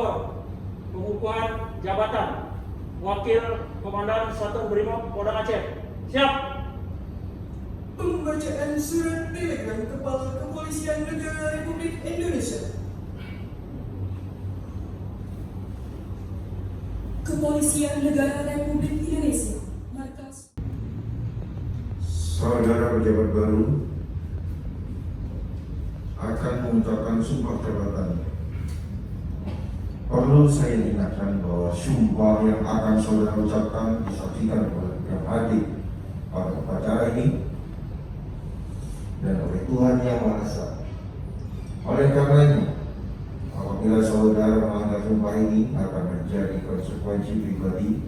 melapor pengukuhan jabatan Wakil Komandan Satuan Brimob Polda Aceh. Siap. Pembacaan surat telegram Kepala Kepolisian Negara Republik Indonesia. Kepolisian Negara Republik Indonesia, Markas. Saudara pejabat baru akan mengucapkan sumpah jabatan. Perlu saya ingatkan bahwa sumpah yang akan saudara ucapkan disaksikan oleh yang hadir pada upacara ini dan oleh Tuhan Yang Maha Esa. Oleh karenanya, apabila saudara melanggar sumpah ini akan menjadi konsekuensi pribadi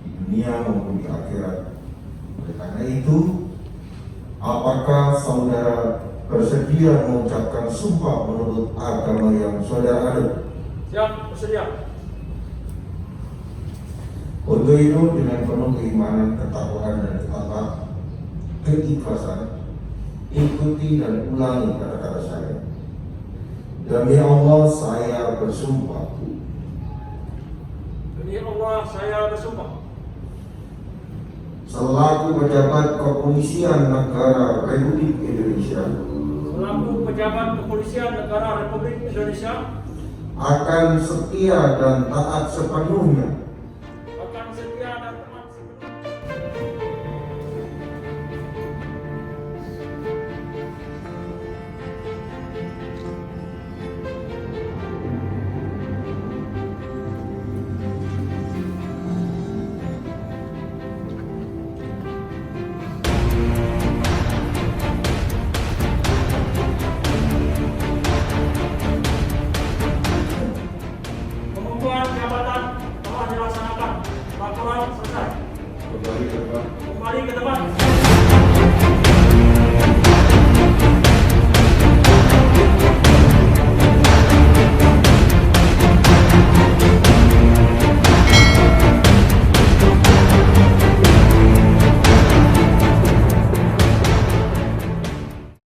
di dunia maupun di akhirat. Oleh karena itu, apakah saudara bersedia mengucapkan sumpah menurut agama yang saudara anut? Siap, bersedia. Untuk itu, dengan penuh keimanan, ketakwaan dan keikhlasan, ikuti dan ulangi kata-kata saya. Demi Allah, saya bersumpah. Demi Allah, saya bersumpah. Selaku pejabat Kepolisian Negara Republik Indonesia, Selaku pejabat Kepolisian Negara Republik Indonesia, akan setia dan taat sepenuhnya